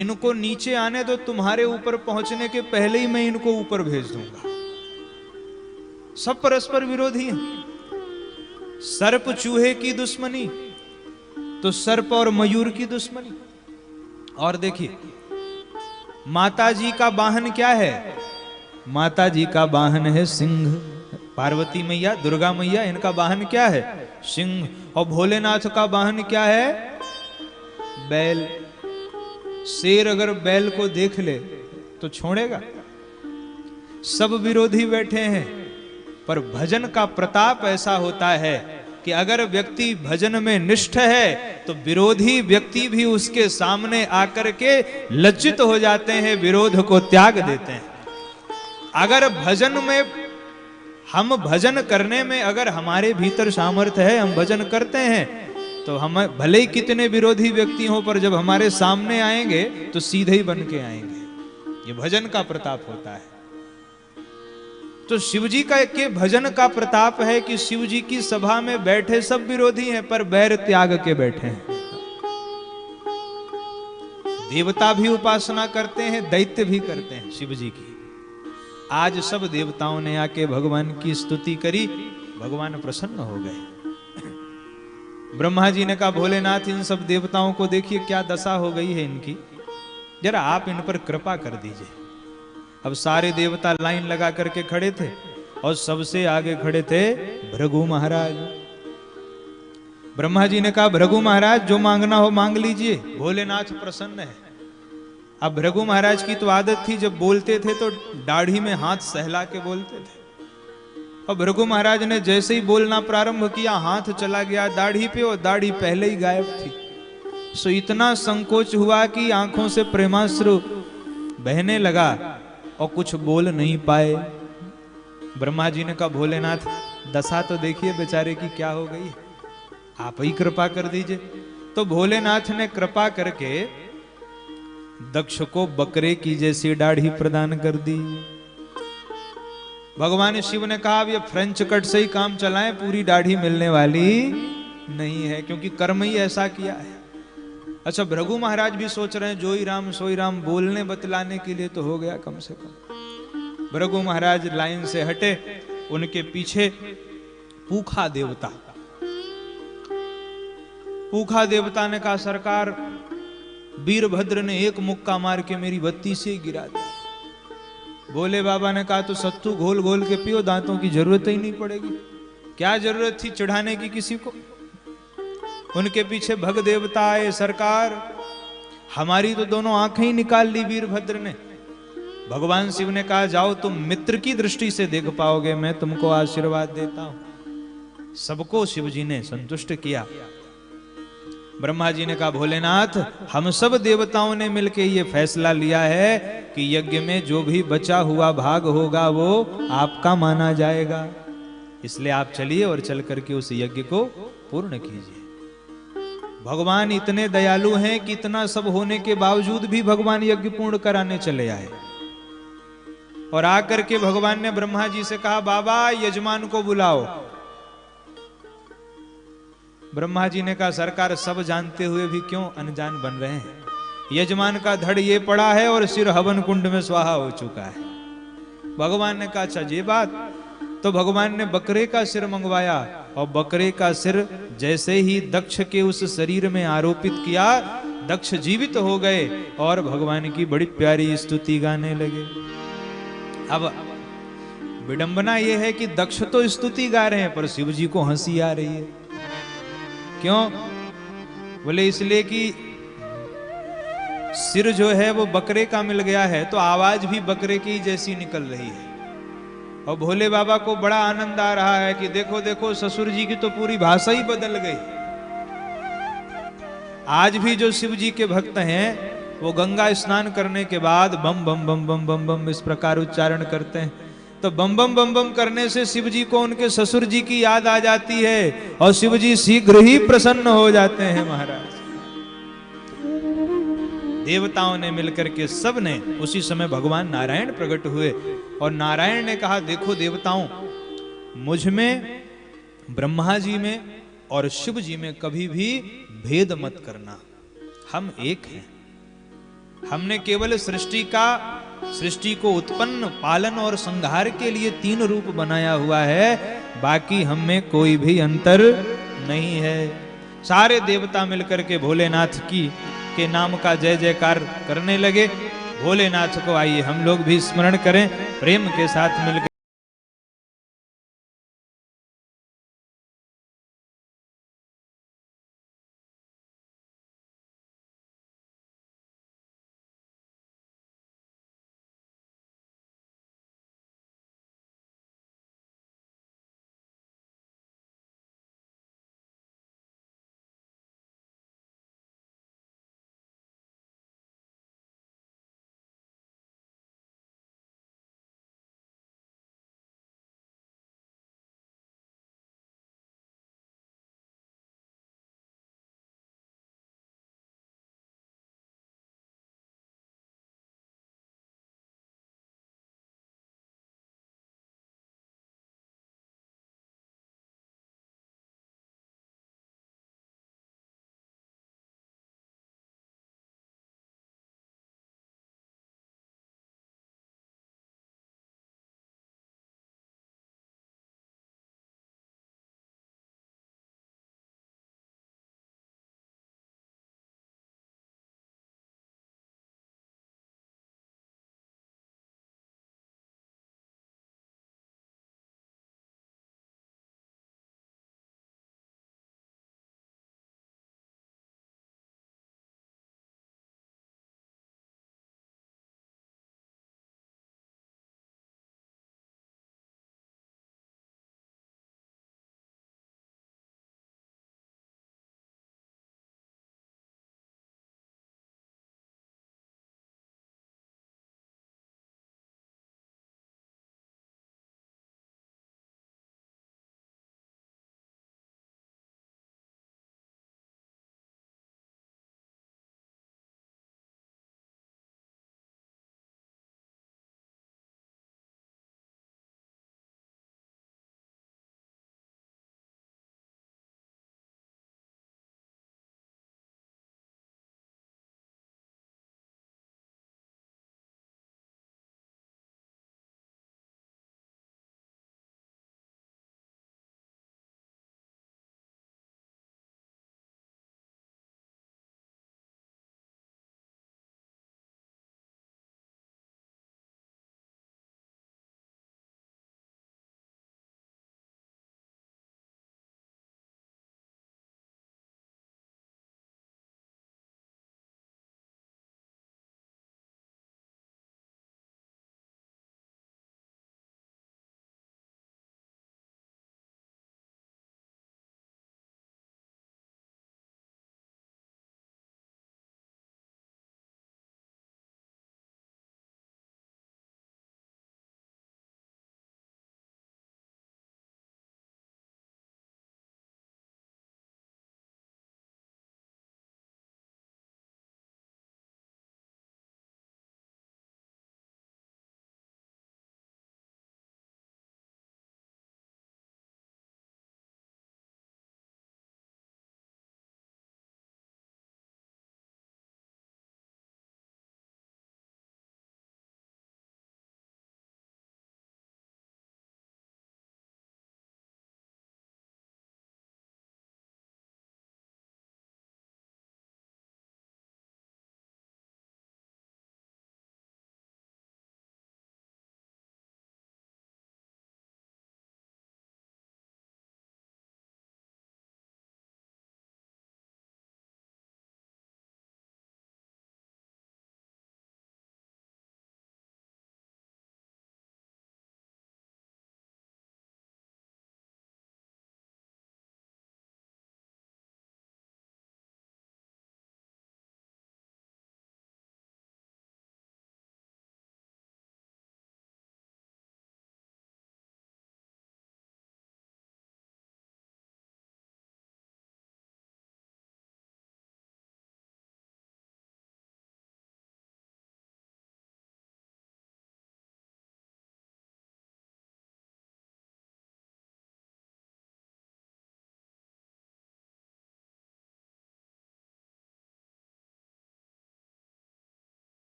इनको नीचे आने दो, तुम्हारे ऊपर पहुंचने के पहले ही मैं इनको ऊपर भेज दूंगा। सब परस्पर विरोधी हैं। सर्प चूहे की दुश्मनी तो सर्प और मयूर की दुश्मनी। और देखिए माता जी का वाहन क्या है? माता जी का वाहन है सिंह। पार्वती मैया, दुर्गा मैया, इनका वाहन क्या है? सिंह। और भोलेनाथ का वाहन क्या है? बैल। शेर अगर बैल को देख ले तो छोड़ेगा? सब विरोधी बैठे हैं, पर भजन का प्रताप ऐसा होता है कि अगर व्यक्ति भजन में निष्ठ है तो विरोधी व्यक्ति भी उसके सामने आकर के लज्जित हो जाते हैं, विरोध को त्याग देते हैं। अगर भजन में, हम भजन करने में अगर हमारे भीतर सामर्थ्य है, हम भजन करते हैं, तो हम भले ही कितने विरोधी व्यक्ति हों, पर जब हमारे सामने आएंगे तो सीधे ही बन के आएंगे। ये भजन का प्रताप होता है। तो शिवजी का के भजन का प्रताप है कि शिवजी की सभा में बैठे सब विरोधी हैं, पर बैर त्याग के बैठे हैं। देवता भी उपासना करते हैं, दैत्य भी करते हैं शिवजी की। आज सब देवताओं ने आके भगवान की स्तुति करी, भगवान प्रसन्न हो गए। ब्रह्मा जी ने कहा भोलेनाथ इन सब देवताओं को देखिए क्या दशा हो गई है इनकी, जरा आप इन पर कृपा कर दीजिए। अब सारे देवता लाइन लगा करके खड़े थे और सबसे आगे खड़े थे भृगु महाराज। ब्रह्मा जी ने कहा भृगु महाराज जो मांगना हो मांग लीजिए, भोलेनाथ प्रसन्न है। अब भृगु महाराज की तो आदत थी, जब बोलते थे तो दाढ़ी में हाथ सहला के बोलते थे। और भृगु महाराज ने जैसे ही बोलना प्रारंभ किया, हाथ चला गया दाढ़ी पे और दाढ़ी पहले ही गायब थी। सो इतना संकोच हुआ कि आंखों से प्रेमाश्रु बहने लगा और कुछ बोल नहीं पाए। ब्रह्मा जी ने कहा भोलेनाथ दशा तो देखिए बेचारे की क्या हो गई, आप ही कृपा कर दीजिए। तो भोलेनाथ ने कृपा करके दक्ष को बकरे की जैसी दाढ़ी प्रदान कर दी। भगवान शिव ने कहा अब ये फ्रेंच कट से ही काम चलाएं, पूरी दाढ़ी मिलने वाली नहीं है, क्योंकि कर्म ही ऐसा किया है। अच्छा भृगु महाराज भी सोच रहे हैं जो ही राम सोई राम, बोलने बतलाने के लिए तो हो गया कम से कम। भृगु महाराज लाइन से हटे, उनके पीछे पूखा देवता। पूखा देवता ने कहा सरकार वीरभद्र ने एक मुक्का मार के मेरी बत्ती से गिरा दिया। भोले बाबा ने कहा तो सत्तू घोल घोल के पियो, दांतों की जरूरत ही नहीं पड़ेगी। क्या जरूरत थी चढ़ाने की किसी को? उनके पीछे भग देवता आए, सरकार हमारी तो दोनों आंखें ही निकाल ली वीरभद्र ने। भगवान शिव ने कहा जाओ तुम मित्र की दृष्टि से देख पाओगे, मैं तुमको आशीर्वाद देता हूं। सबको शिव जी ने संतुष्ट किया। ब्रह्मा जी ने कहा भोलेनाथ हम सब देवताओं ने मिलकर ये फैसला लिया है कि यज्ञ में जो भी बचा हुआ भाग होगा वो आपका माना जाएगा, इसलिए आप चलिए और चल करके उस यज्ञ को पूर्ण कीजिए। भगवान इतने दयालु हैं कि इतना सब होने के बावजूद भी भगवान यज्ञ पूर्ण कराने चले आए। और आकर के भगवान ने ब्रह्मा जी से कहा बाबा यजमान को बुलाओ। ब्रह्मा जी ने कहा सरकार सब जानते हुए भी क्यों अनजान बन रहे हैं? यजमान का धड़ ये पड़ा है और सिर हवन कुंड में स्वाहा हो चुका है। भगवान ने कहा अच्छा ये बात। तो भगवान ने बकरे का सिर मंगवाया और बकरे का सिर जैसे ही दक्ष के उस शरीर में आरोपित किया, दक्ष जीवित हो गए और भगवान की बड़ी प्यारी स्तुति गाने लगे। अब विडंबना यह है कि दक्ष तो स्तुति गा रहे हैं पर शिव जी को हंसी आ रही है। क्यों? बोले इसलिए कि सिर जो है वो बकरे का मिल गया है तो आवाज भी बकरे की जैसी निकल रही है। और भोले बाबा को बड़ा आनंद आ रहा है कि देखो देखो ससुर जी की तो पूरी भाषा ही बदल गई। आज भी जो शिव जी के भक्त हैं वो गंगा स्नान करने के बाद बम बम बम बम बम बम इस प्रकार उच्चारण करते हैं। तो बम बम बम बम करने से शिव जी को उनके ससुर जी की याद आ जाती है और शिव जी शीघ्र ही प्रसन्न हो जाते हैं। महाराज देवताओं ने मिलकर के सब ने, उसी समय भगवान नारायण प्रकट हुए और नारायण ने कहा देखो देवताओं मुझ में, ब्रह्मा जी में और शिव जी में कभी भी भेद मत करना, हम एक हैं। हमने केवल सृष्टि को उत्पन्न, पालन और संहार के लिए 3 रूप बनाया हुआ है, बाकी हम में कोई भी अंतर नहीं है। सारे देवता मिलकर के भोलेनाथ की के नाम का जय जयकार करने लगे। भोलेनाथ को आइए हम लोग भी स्मरण करें प्रेम के साथ मिलकर।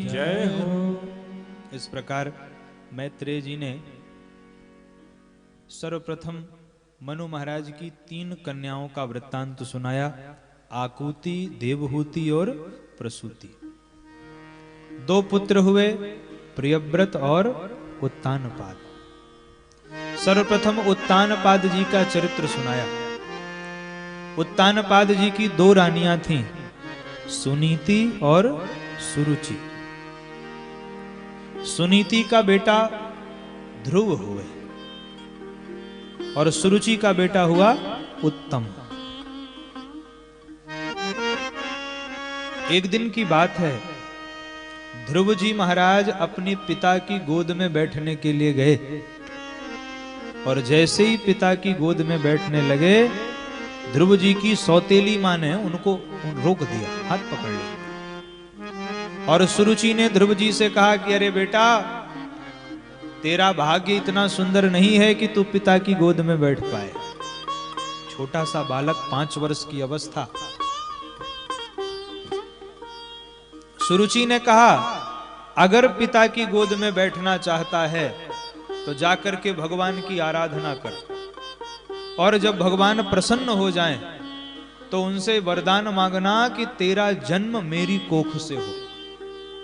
जय हो। इस प्रकार मैत्रेय जी ने सर्वप्रथम मनु महाराज की 3 कन्याओं का वृत्तांत सुनाया, आकुति, देवहूति और प्रसूति। 2 पुत्र हुए, प्रियव्रत और उत्तानपाद। सर्वप्रथम उत्तानपाद जी का चरित्र सुनाया। उत्तानपाद जी की 2 रानियां थीं, सुनीति और सुरुचि। सुनीति का बेटा ध्रुव हुए और सुरुचि का बेटा हुआ उत्तम। एक दिन की बात है, ध्रुव जी महाराज अपने पिता की गोद में बैठने के लिए गए और जैसे ही पिता की गोद में बैठने लगे, ध्रुव जी की सौतेली मां ने उनको रोक दिया, हाथ पकड़ लिया। और सुरुचि ने ध्रुव जी से कहा कि अरे बेटा, तेरा भाग्य इतना सुंदर नहीं है कि तू पिता की गोद में बैठ पाए। छोटा सा बालक, 5 वर्ष की अवस्था। सुरुचि ने कहा, अगर पिता की गोद में बैठना चाहता है तो जाकर के भगवान की आराधना कर, और जब भगवान प्रसन्न हो जाएं तो उनसे वरदान मांगना कि तेरा जन्म मेरी कोख से हो,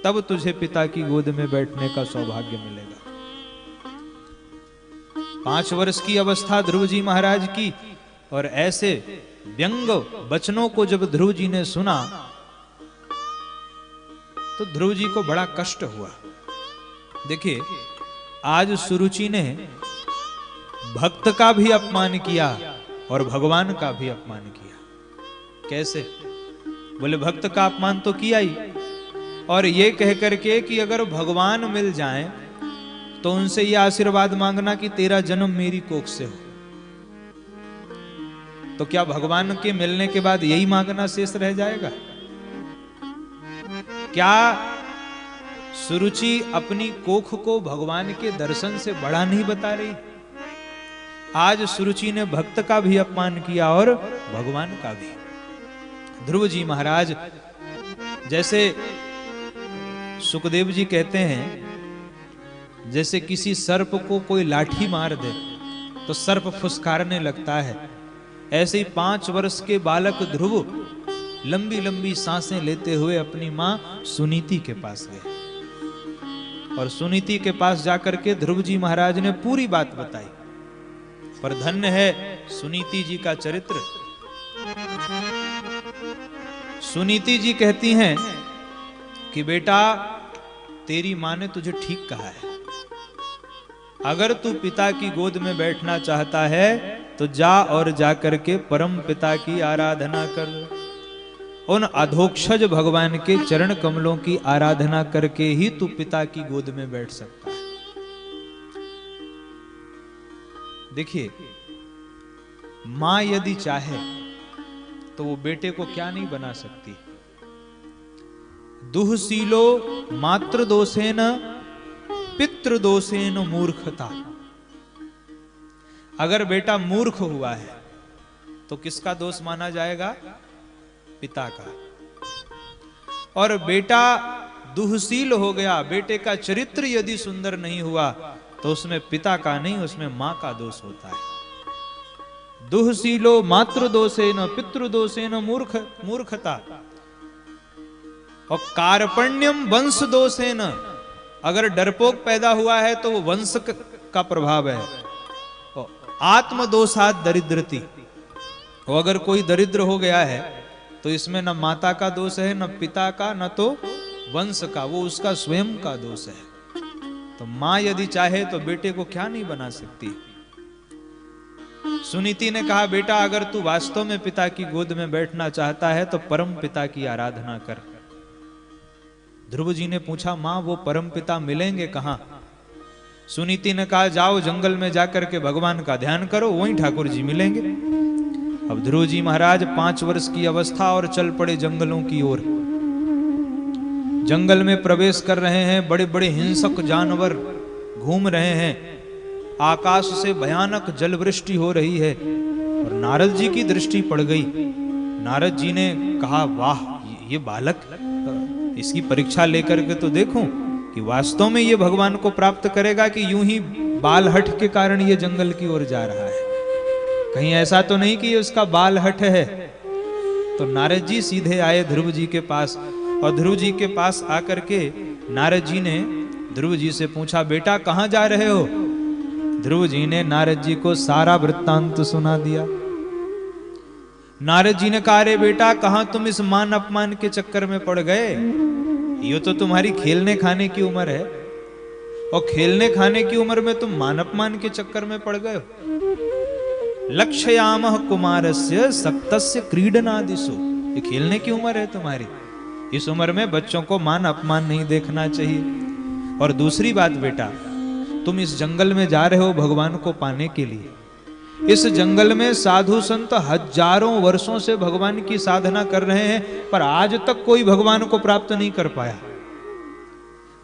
तब तुझे पिता की गोद में बैठने का सौभाग्य मिलेगा। 5 वर्ष की अवस्था ध्रुव जी महाराज की, और ऐसे व्यंग वचनों को जब ध्रुव जी ने सुना तो ध्रुव जी को बड़ा कष्ट हुआ। देखिए, आज सुरुचि ने भक्त का भी अपमान किया और भगवान का भी अपमान किया। कैसे? बोले भक्त का अपमान तो किया ही, और ये कह करके कि अगर भगवान मिल जाएं तो उनसे यह आशीर्वाद मांगना कि तेरा जन्म मेरी कोख से हो। तो क्या भगवान के मिलने के बाद यही मांगना शेष रह जाएगा? क्या सुरुचि अपनी कोख को भगवान के दर्शन से बड़ा नहीं बता रही? आज सुरुचि ने भक्त का भी अपमान किया और भगवान का भी। ध्रुव जी महाराज, जैसे सुखदेव जी कहते हैं, जैसे किसी सर्प को कोई लाठी मार दे तो सर्प फुसकारने लगता है, ऐसे ही 5 वर्ष के बालक ध्रुव लंबी लंबी सांसें लेते हुए अपनी मां सुनीति के पास गए, और सुनीति के पास जाकर के ध्रुव जी महाराज ने पूरी बात बताई। पर धन्य है सुनीति जी का चरित्र। सुनीति जी कहती हैं कि बेटा, तेरी मां ने तुझे ठीक कहा है, अगर तू पिता की गोद में बैठना चाहता है तो जा और जाकर के परम पिता की आराधना कर। उन अधोक्षज भगवान के चरण कमलों की आराधना करके ही तू पिता की गोद में बैठ सकता है। देखिए, मां यदि चाहे तो वो बेटे को क्या नहीं बना सकती। दुहशीलो मातृ दोषेन पितृ दोषेन मूर्खता। अगर बेटा मूर्ख हुआ है तो किसका दोष माना जाएगा? पिता का। और बेटा दुहशील हो गया, बेटे का चरित्र यदि सुंदर नहीं हुआ तो उसमें पिता का नहीं, उसमें मां का दोष होता है। दुहशीलो मातृ दोषेन पितृ दोषेन मूर्खता। और कार्पण्यम वंश दोषेन। अगर डरपोक पैदा हुआ है तो वो वंश का प्रभाव है। आत्मदोषात दरिद्रति। और अगर कोई दरिद्र हो गया है तो इसमें न माता का दोष है, न पिता का, न तो वंश का, वो उसका स्वयं का दोष है। तो मां यदि चाहे तो बेटे को क्या नहीं बना सकती। सुनीति ने कहा, बेटा अगर तू वास्तव में पिता की गोद में बैठना चाहता है तो परम पिता की आराधना कर। ध्रुव जी ने पूछा, मां वो परम पिता मिलेंगे कहां? सुनीति ने कहा, जाओ जंगल में जाकर के भगवान का ध्यान करो, वहीं ठाकुर जी मिलेंगे। अब ध्रुव जी महाराज 5 वर्ष की अवस्था और चल पड़े जंगलों की ओर। जंगल में प्रवेश कर रहे हैं, बड़े बड़े हिंसक जानवर घूम रहे हैं, आकाश से भयानक जल वृष्टि हो रही है। और नारद जी की दृष्टि पड़ गई। नारद जी ने कहा, वाह, ये बालक, इसकी परीक्षा लेकर के तो देखूं कि वास्तव में ये भगवान को प्राप्त करेगा कि यूं ही बाल हट के कारण ये जंगल की ओर जा रहा है। कहीं ऐसा तो नहीं कि ये उसका बाल हट है। तो नारद जी सीधे आए ध्रुव जी के पास, और ध्रुव जी के पास आकर के नारद जी ने ध्रुव जी से पूछा, बेटा कहां जा रहे हो? ध्रुव जी ने नारद जी को सारा वृत्तांत सुना दिया। नारद जी ने कहा, अरे बेटा कहां तुम इस मान अपमान के चक्कर में पड़ गए? ये तो तुम्हारी खेलने खाने की उम्र है, और खेलने खाने की उम्र में तुम मान अपमान के चक्कर में पड़ गए हो। लक्ष्यामः कुमारस्य सक्तस्य क्रीडनादिषु, ये खेलने की उम्र है तुम्हारी। इस उम्र में बच्चों को मान अपमान नहीं देखना चाहिए। और दूसरी बात बेटा, तुम इस जंगल में जा रहे हो भगवान को पाने के लिए। इस जंगल में साधु संत हजारों वर्षों से भगवान की साधना कर रहे हैं, पर आज तक कोई भगवान को प्राप्त नहीं कर पाया।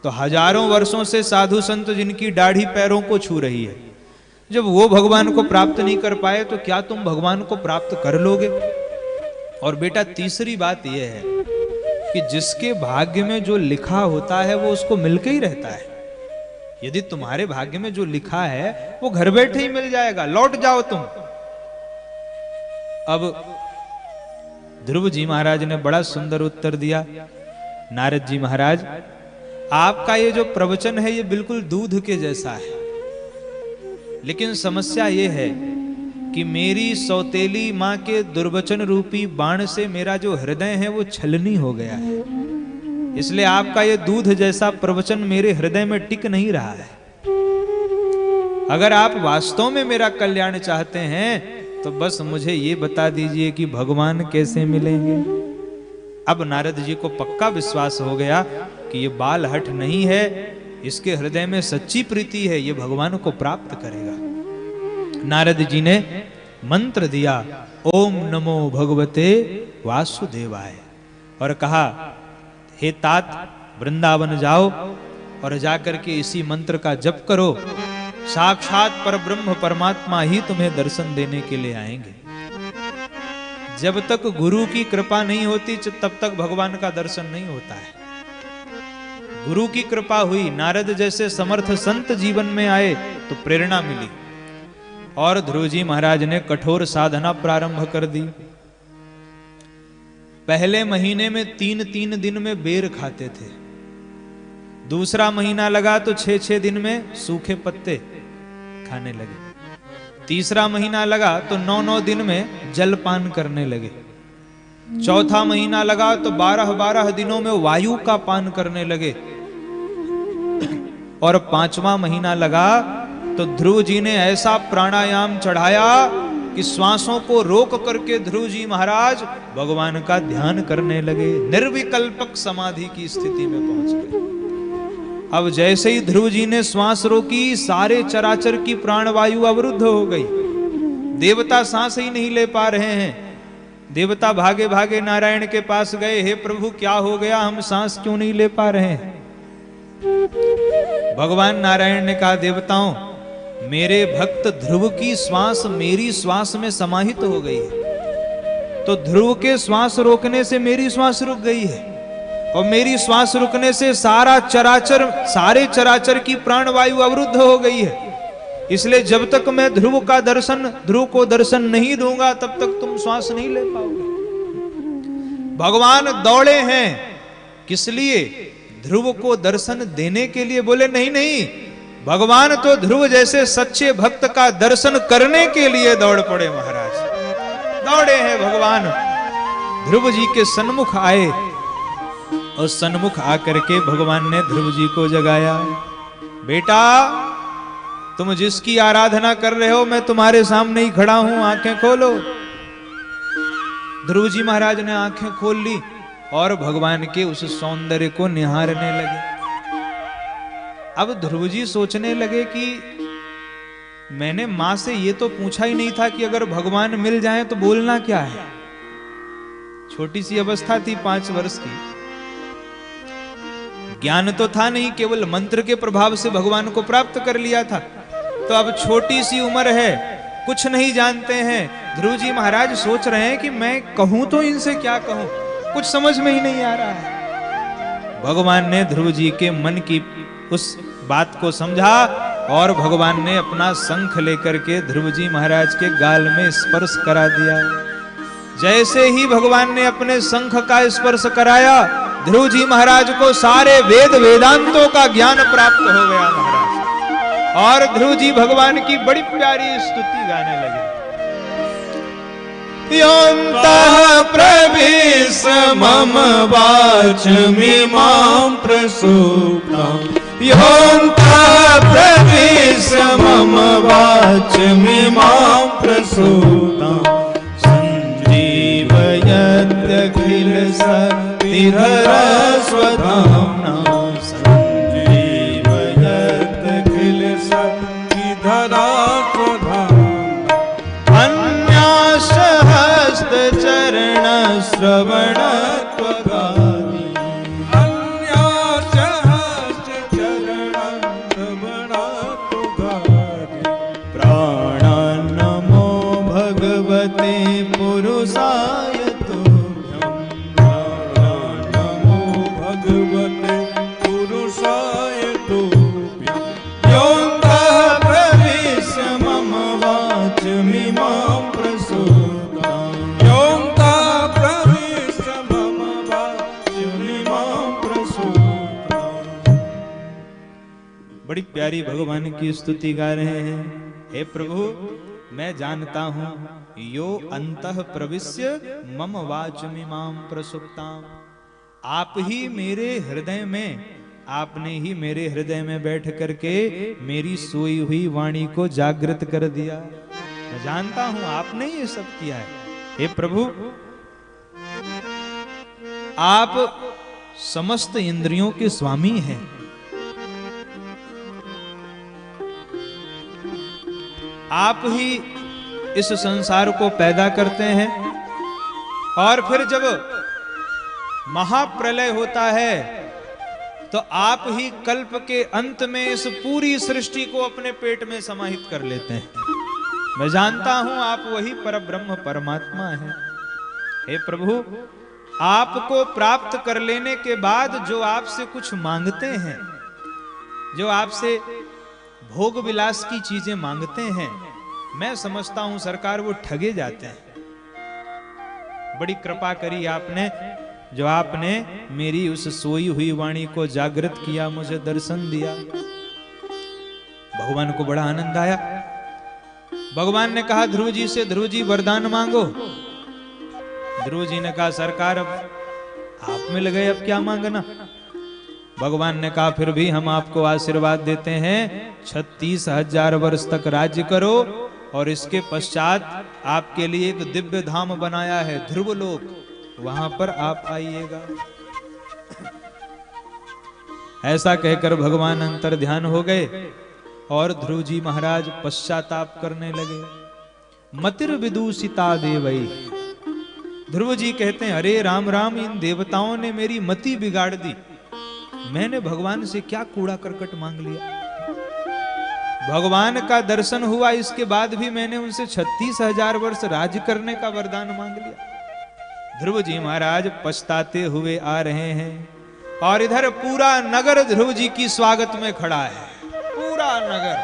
तो हजारों वर्षों से साधु संत जिनकी दाढ़ी पैरों को छू रही है, जब वो भगवान को प्राप्त नहीं कर पाए तो क्या तुम भगवान को प्राप्त कर लोगे? और बेटा तीसरी बात यह है कि जिसके भाग्य में जो लिखा होता है वो उसको मिलके ही रहता है। यदि तुम्हारे भाग्य में जो लिखा है वो घर बैठे ही मिल जाएगा, लौट जाओ तुम। अब ध्रुव जी महाराज ने बड़ा सुंदर उत्तर दिया, नारद जी महाराज आपका ये जो प्रवचन है ये बिल्कुल दूध के जैसा है, लेकिन समस्या ये है कि मेरी सौतेली मां के दुर्वचन रूपी बाण से मेरा जो हृदय है वो छलनी हो गया है, इसलिए आपका ये दूध जैसा प्रवचन मेरे हृदय में टिक नहीं रहा है। अगर आप वास्तव में मेरा कल्याण चाहते हैं तो बस मुझे ये बता दीजिए कि भगवान कैसे मिलेंगे। अब नारद जी को पक्का विश्वास हो गया कि ये बाल हट नहीं है, इसके हृदय में सच्ची प्रीति है, ये भगवान को प्राप्त करेगा। नारद जी ने मंत्र दिया, ओम नमो भगवते वासुदेवाय, और कहा हे तात वृंदावन जाओ और जाकर के इसी मंत्र का जप करो, साक्षात परब्रह्म परमात्मा ही तुम्हें दर्शन देने के लिए आएंगे। जब तक गुरु की कृपा नहीं होती तब तक भगवान का दर्शन नहीं होता है। गुरु की कृपा हुई, नारद जैसे समर्थ संत जीवन में आए तो प्रेरणा मिली, और ध्रुव जी महाराज ने कठोर साधना प्रारंभ कर दी। पहले महीने में 3-3 दिन में बेर खाते थे, दूसरा महीना लगा तो 6-6 दिन में सूखे पत्ते खाने लगे, तीसरा महीना लगा तो 9-9 दिन में जलपान करने लगे, चौथा महीना लगा तो 12-12 दिनों में वायु का पान करने लगे, और 5वां महीना लगा तो ध्रुव जी ने ऐसा प्राणायाम चढ़ाया कि श्वासों को रोक करके ध्रुव जी महाराज भगवान का ध्यान करने लगे, निर्विकल्पक समाधि की स्थिति में पहुंच गए। अब जैसे ही ध्रुव जी ने श्वास रोकी, सारे चराचर की प्राणवायु अवरुद्ध हो गई, देवता सांस ही नहीं ले पा रहे हैं। देवता भागे भागे नारायण के पास गए, हे प्रभु क्या हो गया, हम सांस क्यों नहीं ले पा रहे हैं? भगवान नारायण ने कहा, देवताओं मेरे भक्त ध्रुव की श्वास मेरी श्वास में समाहित हो गई है, तो ध्रुव के श्वास रोकने से मेरी श्वास रुक गई है, और मेरी श्वास रुकने से सारे चराचर की प्राणवायु अवरुद्ध हो गई है। इसलिए जब तक मैं ध्रुव को दर्शन नहीं दूंगा तब तक तुम श्वास नहीं ले पाओगे। भगवान दौड़े हैं, किस लिए? ध्रुव को दर्शन देने के लिए। बोले नहीं नहीं, भगवान तो ध्रुव जैसे सच्चे भक्त का दर्शन करने के लिए दौड़ पड़े। महाराज दौड़े हैं भगवान, ध्रुव जी के सन्मुख आए, और सन्मुख आकर के भगवान ने ध्रुव जी को जगाया। बेटा तुम जिसकी आराधना कर रहे हो मैं तुम्हारे सामने ही खड़ा हूं, आंखें खोलो। ध्रुव जी महाराज ने आंखें खोल ली और भगवान के उस सौंदर्य को निहारने लगे। अब ध्रुव जी सोचने लगे कि मैंने मां से ये तो पूछा ही नहीं था कि अगर भगवान मिल जाए तो बोलना क्या है। छोटी सी अवस्था थी, 5 वर्ष की, ज्ञान तो था नहीं, केवल मंत्र के प्रभाव से भगवान को प्राप्त कर लिया था। तो अब छोटी सी उम्र है, कुछ नहीं जानते हैं। ध्रुव जी महाराज सोच रहे हैं कि मैं कहूं तो इनसे क्या कहूं, कुछ समझ में ही नहीं आ रहा है। भगवान ने ध्रुव जी के मन की उस बात को समझा और भगवान ने अपना शंख लेकर के ध्रुव जी महाराज के गाल में स्पर्श करा दिया। जैसे ही भगवान ने अपने शंख का स्पर्श कराया, ध्रुव जी महाराज को सारे वेद वेदांतों का ज्ञान प्राप्त हो गया महाराज। और ध्रुव जी भगवान की बड़ी प्यारी स्तुति गाने लगे। योऽन्तः प्रविश मम वाचमिमां प्रसुप्ताम्, योऽन्तः प्रविश मम वाचमिमां प्रसुप्ताम्, संजीवयत्यखिल शक्तिधर स्वधाम्ना, संजीवयत्यखिल शक्तिधर स्वधाम्ना, अन्यासहस्त चरण श्रवण त्वगादि, अन्यासहस्त चरण श्रवण त्वगादि, प्राणान् नमो भगवते पुरुषाय तुभ्यं, प्राणान् नमो भगवते पुरुषाय तुभ्यं, योऽन्तः प्रविश मम वाचमिमां प्रसुप्ताम्, योऽन्तः प्रविश मम वाचमिमां प्रसुप्ताम्। बड़ी प्यारी भगवान की स्तुति गा रहे हैं। हे प्रभु, मैं जानता हूं यो अंतः प्रविश्य मम वाचमिमां प्रसुप्ताम्, आप ही मेरे हृदय में, आपने ही मेरे हृदय में बैठ करके मेरी सोई हुई वाणी को जागृत कर दिया। मैं जानता हूं आपने ये सब किया है। हे प्रभु, आप समस्त इंद्रियों के स्वामी हैं। आप ही इस संसार को पैदा करते हैं और फिर जब महाप्रलय होता है तो आप ही कल्प के अंत में इस पूरी सृष्टि को अपने पेट में समाहित कर लेते हैं। मैं जानता हूं आप वही परब्रह्म परमात्मा हैं। हे प्रभु, आपको प्राप्त कर लेने के बाद जो आपसे कुछ मांगते हैं, जो आपसे भोग विलास की चीजें मांगते हैं, मैं समझता हूं सरकार वो ठगे जाते हैं। बड़ी कृपा करी आपने, जो आपने मेरी उस सोई हुई वाणी को जागृत किया, मुझे दर्शन दिया। भगवान को बड़ा आनंद आया। भगवान ने कहा ध्रुव जी से, ध्रुव जी वरदान मांगो। ध्रुव जी ने कहा सरकार अब आप में लगे, अब क्या मांगना। भगवान ने कहा फिर भी हम आपको आशीर्वाद देते हैं, 36,000 वर्ष तक राज्य करो और इसके पश्चात आपके लिए एक दिव्य धाम बनाया है ध्रुवलोक, वहां पर आप आइएगा। ऐसा कहकर भगवान अंतर ध्यान हो गए और ध्रुव जी महाराज पश्चाताप करने लगे। मतिर विदूषिता देवई, ध्रुव जी कहते हैं अरे राम राम, इन देवताओं ने मेरी मति बिगाड़ दी। मैंने भगवान से क्या कूड़ा करकट मांग लिया। भगवान का दर्शन हुआ, इसके बाद भी मैंने उनसे 36,000 वर्ष राज्य करने का वरदान मांग लिया। ध्रुव जी महाराज पछताते हुए आ रहे हैं और इधर पूरा नगर ध्रुव जी की स्वागत में खड़ा है। पूरा नगर,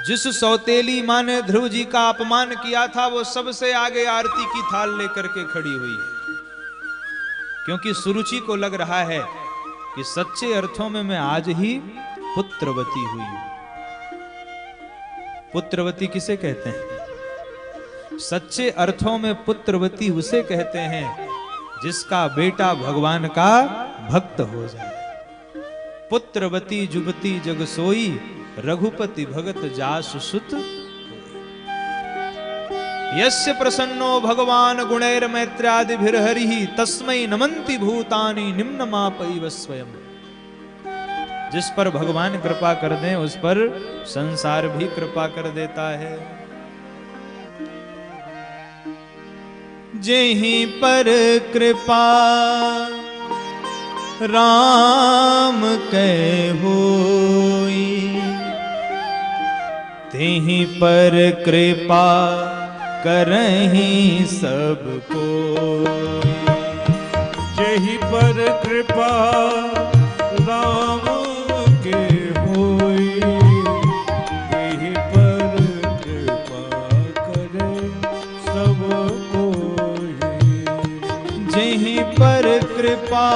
जिस सौतेली मां ने ध्रुव जी का अपमान किया था वो सबसे आगे आरती की थाल लेकर के खड़ी हुई है, क्योंकि सुरुचि को लग रहा है कि सच्चे अर्थों में मैं आज ही पुत्रवती हुई हूं। पुत्रवती किसे कहते हैं? सच्चे अर्थों में पुत्रवती उसे कहते हैं जिसका बेटा भगवान का भक्त हो जाए। पुत्रवती जुबती जग सोई, रघुपति भगत जासु सुत। यस्य प्रसन्नो भगवान गुणैर मैत्र्यादिभिर्हरिः तस्मै नमन्ति भूतानि निम्नमापैव स्वयं। जिस पर भगवान कृपा कर दें उस पर संसार भी कृपा कर देता है। जेहि पर कृपा राम कै होई, तेहि पर कृपा करहि सब कोई। यही पर कृपा राम के होई, यही पर कृपा करे सब कोई। जहीं पर कृपा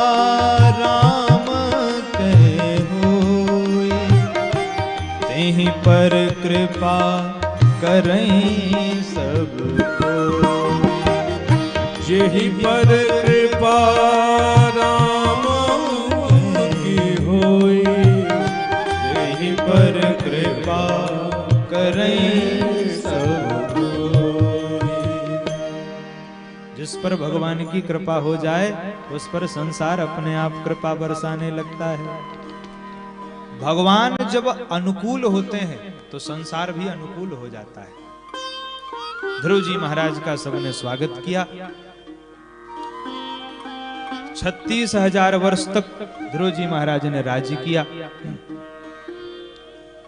राम के होई, तहीं पर कृपा करें सब कोई। यही पर कृपा राम की होई, यहीं पर कृपा करें सब कोई। जिस पर भगवान की कृपा हो जाए उस पर संसार अपने आप कृपा बरसाने लगता है। भगवान जब अनुकूल होते हैं तो संसार भी अनुकूल हो जाता है। ध्रुव जी महाराज का सबने स्वागत किया। 36,000 वर्ष तक ध्रुव जी महाराज ने राज्य किया।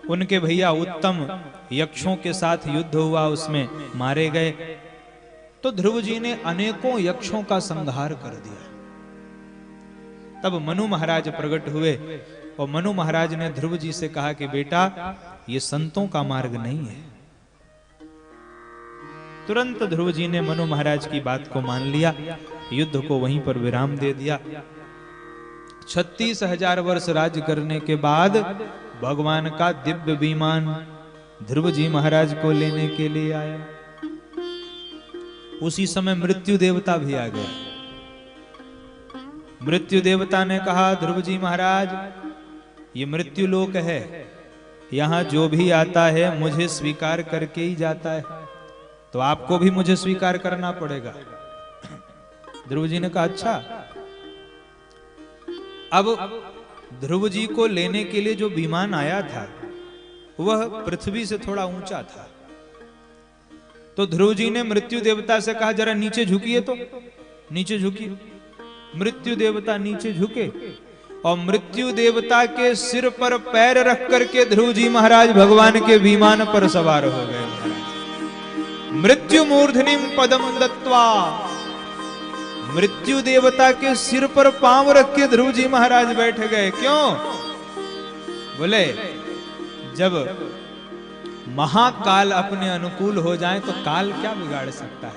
उनके भैया उत्तम यक्षों के साथ युद्ध हुआ, उसमें मारे गए। तो ध्रुव जी ने अनेकों यक्षों का संहार कर दिया। तब मनु महाराज प्रकट हुए और मनु महाराज ने ध्रुव जी से कहा कि बेटा, ये संतों का मार्ग नहीं है। तुरंत ध्रुव जी ने मनु महाराज की बात को मान लिया, युद्ध को वहीं पर विराम दे दिया। 36,000 वर्ष राज्य करने के बाद भगवान का दिव्य विमान ध्रुव जी महाराज को लेने के लिए आया। उसी समय मृत्यु देवता भी आ गया। मृत्यु देवता ने कहा, ध्रुव जी महाराज, ये मृत्यु लोक है, यहां जो भी आता है मुझे स्वीकार करके ही जाता है, तो आपको भी मुझे स्वीकार करना पड़ेगा। ध्रुव जी ने कहा, अच्छा। अब ध्रुव जी को लेने के लिए जो विमान आया था वह पृथ्वी से थोड़ा ऊंचा था। तो ध्रुव जी ने मृत्यु देवता से कहा, जरा नीचे झुकिए। तो नीचे झुकिए। मृत्यु देवता नीचे झुके और मृत्यु देवता के सिर पर पैर रख करके ध्रुव जी महाराज भगवान के विमान पर सवार हो गए। मृत्यु मूर्धनिम पदम दत्वा, मृत्यु देवता के सिर पर पांव रख के ध्रुव जी महाराज बैठ गए। क्यों? बोले, जब महाकाल अपने अनुकूल हो जाए तो काल क्या बिगाड़ सकता है।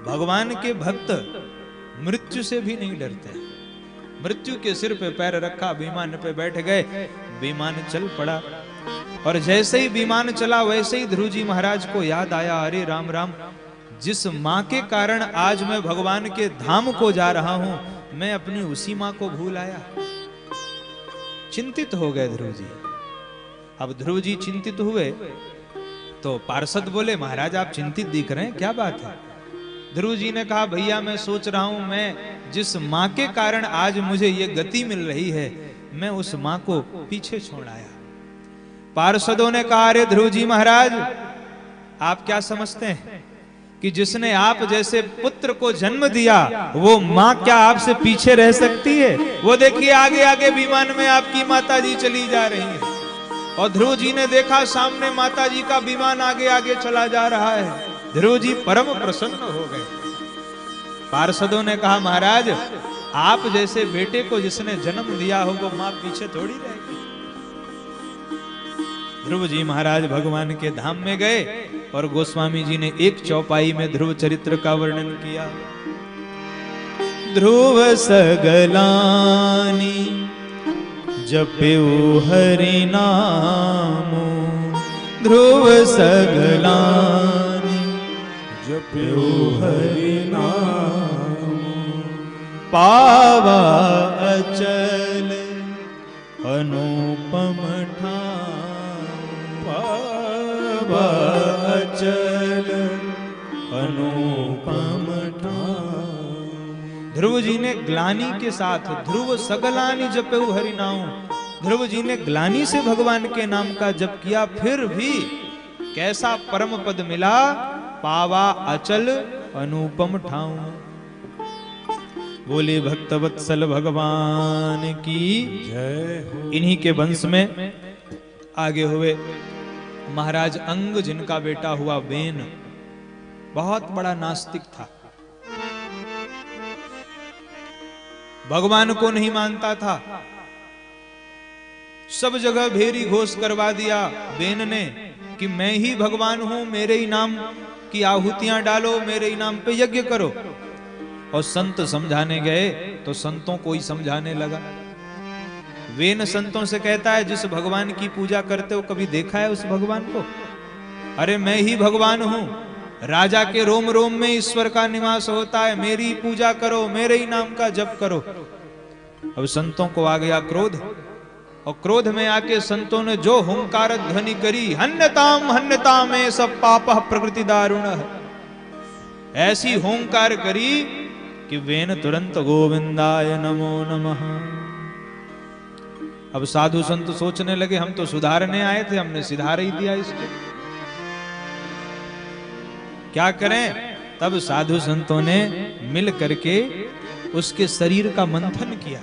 भगवान के भक्त मृत्यु से भी नहीं डरते। मृत्यु के सिर पे पैर रखा, विमान पे बैठ गए, विमान चल पड़ा। और जैसे ही विमान चला वैसे ही ध्रुव जी महाराज को याद आया, अरे राम राम, जिस माँ के कारण आज मैं भगवान के धाम को जा रहा हूं, मैं अपनी उसी माँ को भूल आया। चिंतित हो गए ध्रुव जी। अब ध्रुव जी चिंतित हुए तो पार्षद बोले, महाराज आप चिंतित दिख रहे हैं, क्या बात है? ध्रुव जी ने कहा, भैया मैं सोच रहा हूं, मैं जिस माँ के कारण आज मुझे ये गति मिल रही है, मैं उस माँ को पीछे छोड़ आया। पार्षदों ने कहा, अरे ध्रुव जी महाराज, आप क्या समझते हैं कि जिसने आप जैसे पुत्र को जन्म दिया वो माँ क्या आपसे पीछे रह सकती है? वो देखिए आगे आगे विमान में आपकी माता जी चली जा रही है। और ध्रुव जी ने देखा सामने माता जी का विमान आगे आगे चला जा रहा है। ध्रुव जी परम प्रसन्न हो गए। पार्षदों ने कहा, महाराज आप जैसे बेटे को जिसने जन्म दिया हो वो मां पीछे थोड़ी रहेगी। ध्रुव जी महाराज भगवान के धाम में गए और गोस्वामी जी ने एक चौपाई में ध्रुव चरित्र का वर्णन किया। ध्रुव सगलानी जप्यु हरि नामो, ध्रुव सगलानी जप्यु हरि नामो, पावा अचल अनुपम पावा अचल अनुपम ध्रुव जी ने ग्लानी के साथ, ध्रुव सगलानी जप्यु हरि नाम, ध्रुव जी ने ग्लानी से भगवान के नाम का जप किया, फिर भी कैसा परम पद मिला, पावा अचल अनुपम ठाऊ। बोले भक्तवत्सल भगवान की जय। इन्हीं के वंश में आगे हुए महाराज अंग, जिनका बेटा हुआ वेन। बहुत बड़ा नास्तिक था, भगवान को नहीं मानता था। सब जगह भेरी घोष करवा दिया वेन ने कि मैं ही भगवान हूं, मेरे ही नाम की आहुतियां डालो, मेरे ही नाम पे यज्ञ करो। और संत समझाने गए तो संतों को ही समझाने लगा। वेन संतों से कहता है, जिस भगवान की पूजा करते हो कभी देखा है उस भगवान को? अरे मैं ही भगवान हूं, राजा के रोम रोम में ईश्वर का निवास होता है, मेरी पूजा करो, मेरे ही नाम का जप करो। अब संतों को आ गया क्रोध, और क्रोध में आके संतों ने जो हुंकार ध्वनि करी, हन्यताम में सब पाप प्रकृति दारुण, ऐसी हुंकार करी कि वेन तुरंत गोविंदाय नमो नमः। अब साधु संत सोचने लगे, हम तो सुधारने आए थे, हमने सुधार ही दिया इसको, क्या करें? तब साधु संतों ने मिल करके उसके शरीर का मंथन किया,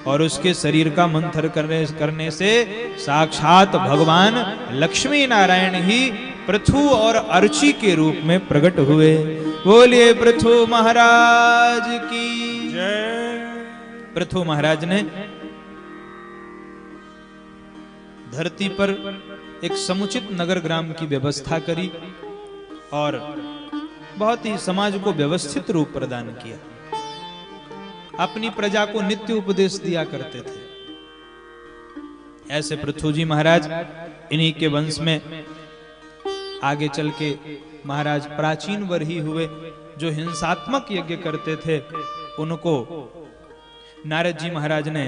और उसके शरीर का मंथन करने से साक्षात भगवान लक्ष्मी नारायण ही पृथु और अर्ची के रूप में प्रकट हुए। बोलिए पृथु महाराज की जय। पृथु महाराज ने धरती पर एक समुचित नगर ग्राम की व्यवस्था करी और बहुत ही समाज को व्यवस्थित रूप प्रदान किया। अपनी प्रजा को नित्य उपदेश दिया करते थे। ऐसे पृथु जी महाराज, इन्हीं के वंश में आगे चल के महाराज प्राचीन वर ही हुए, जो हिंसात्मक यज्ञ करते थे। उनको नारद जी महाराज ने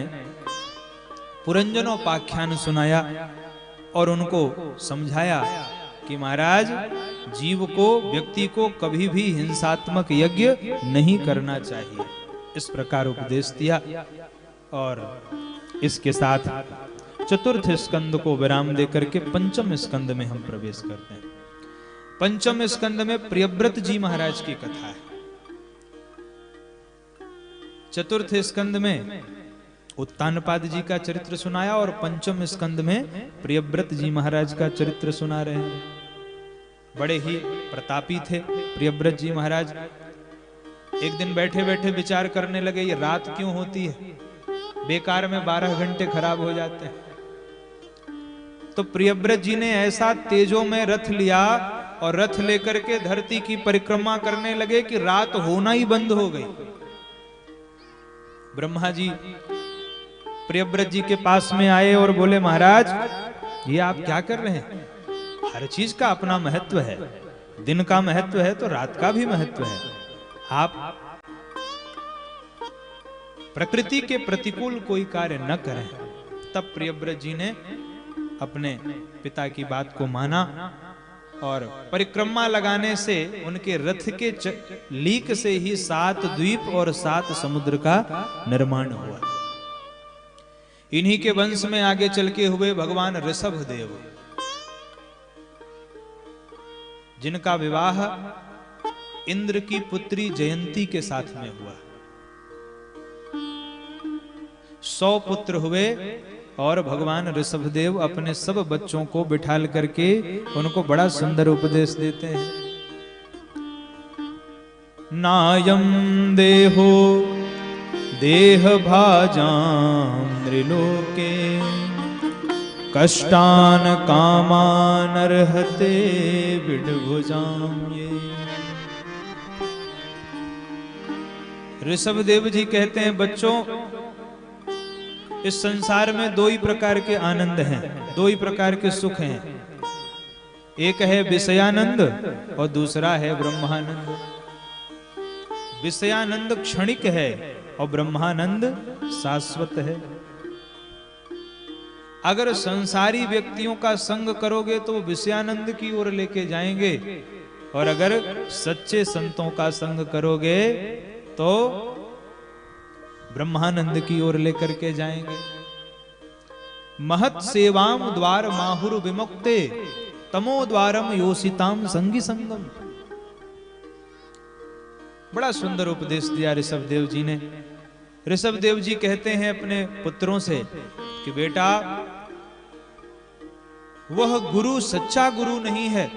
पुरंजनोपाख्यान सुनाया और उनको समझाया कि महाराज, जीव को, व्यक्ति को कभी भी हिंसात्मक यज्ञ नहीं करना चाहिए। इस प्रकार उपदेश दिया। और इसके साथ चतुर्थ स्कंद को विराम देकर के पंचम स्कंद में हम प्रवेश करते हैं। पंचम स्कंद में प्रियव्रत जी महाराज की कथा है। चतुर्थ स्कंद में उत्तानपाद जी का चरित्र सुनाया और पंचम स्कंद में प्रियव्रत जी महाराज का चरित्र सुना रहे हैं। बड़े ही प्रतापी थे प्रियव्रत जी महाराज। एक दिन बैठे बैठे विचार करने लगे, ये रात क्यों होती है, बेकार में 12 घंटे खराब हो जाते हैं। तो प्रियव्रत जी ने ऐसा तेजो में रथ लिया और रथ लेकर के धरती की परिक्रमा करने लगे कि रात होना ही बंद हो गई। ब्रह्मा जी प्रियव्रत जी के पास में आए और बोले, महाराज ये आप क्या कर रहे हैं? हर चीज का अपना महत्व है, दिन का महत्व है तो रात का भी महत्व है। आप प्रकृति के प्रतिकूल कोई कार्य न करें। तब प्रियव्रत जी ने अपने पिता की बात को माना और परिक्रमा लगाने से उनके रथ के लीक से ही 7 द्वीप और 7 समुद्र का निर्माण हुआ। इन्हीं के वंश में आगे चल के हुए भगवान ऋषभ देव, जिनका विवाह इंद्र की पुत्री जयंती के साथ में हुआ। 100 पुत्र हुए और भगवान ऋषभदेव अपने सब बच्चों को बिठाल करके उनको बड़ा सुंदर उपदेश देते हैं। नायम देहो देह भाजाम त्रिलोके कष्टान कामान अर्हते विडभुजाम। ये ऋषभदेव जी कहते हैं, बच्चों इस संसार में 2 ही प्रकार के आनंद हैं, 2 ही प्रकार के सुख हैं। एक है विषयानंद और दूसरा है ब्रह्मानंद। विषयानंद क्षणिक है और ब्रह्मानंद शाश्वत है। अगर संसारी व्यक्तियों का संग करोगे तो विषयानंद की ओर लेके जाएंगे, और अगर सच्चे संतों का संग करोगे तो ब्रह्मानंद की ओर लेकर के जाएंगे। महत सेवाम द्वार माहुर विमुक्ते तमो द्वारम योषिताम संगी संगम। बड़ा सुंदर उपदेश दिया ऋषभदेव जी ने। ऋषभदेव जी कहते हैं अपने पुत्रों से कि बेटा, वह गुरु सच्चा गुरु नहीं है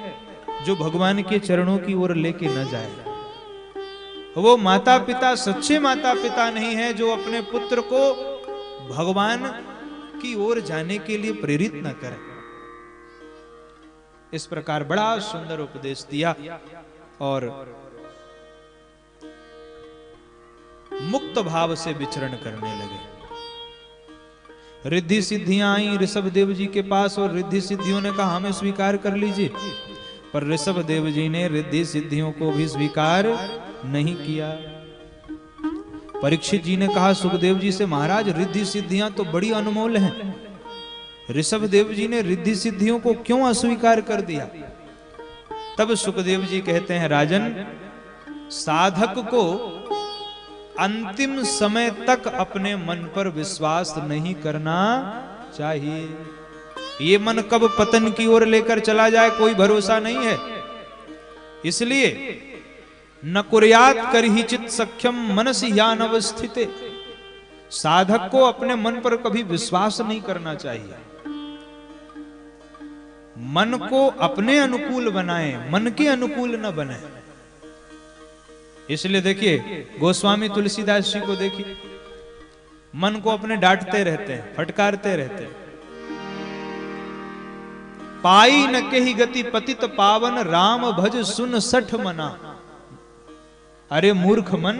जो भगवान के चरणों की ओर लेके न जाए। वो माता पिता सच्चे माता पिता नहीं है जो अपने पुत्र को भगवान की ओर जाने के लिए प्रेरित न करें। इस प्रकार बड़ा सुंदर उपदेश दिया और मुक्त भाव से विचरण करने लगे। रिद्धि सिद्धियां आई ऋषभ देव जी के पास और रिद्धि सिद्धियों ने कहा हमें स्वीकार कर लीजिए, पर ऋषभ देव जी ने रिद्धि सिद्धियों को भी स्वीकार नहीं किया। परीक्षित जी ने कहा सुखदेव जी से महाराज रिद्धि सिद्धियां तो बड़ी अनमोल हैं, ऋषभ देव जी ने रिद्धि सिद्धियों को क्यों अस्वीकार कर दिया? तब सुखदेव जी कहते हैं राजन, साधक को अंतिम समय तक अपने मन पर विश्वास नहीं करना चाहिए। ये मन कब पतन की ओर लेकर चला जाए कोई भरोसा नहीं है। इसलिए न कुर्यात करहिचित सख्यम मनसि यानवस्थिते, साधक को अपने मन पर कभी विश्वास नहीं करना चाहिए। मन को अपने अनुकूल बनाए, मन के अनुकूल न बने। इसलिए देखिए गोस्वामी तुलसीदास जी को देखिए, मन को अपने डांटते रहते हैं, फटकारते रहते हैं। पाई न केहि गति पतित पावन, राम भज सुन सठ मना। अरे मूर्ख मन,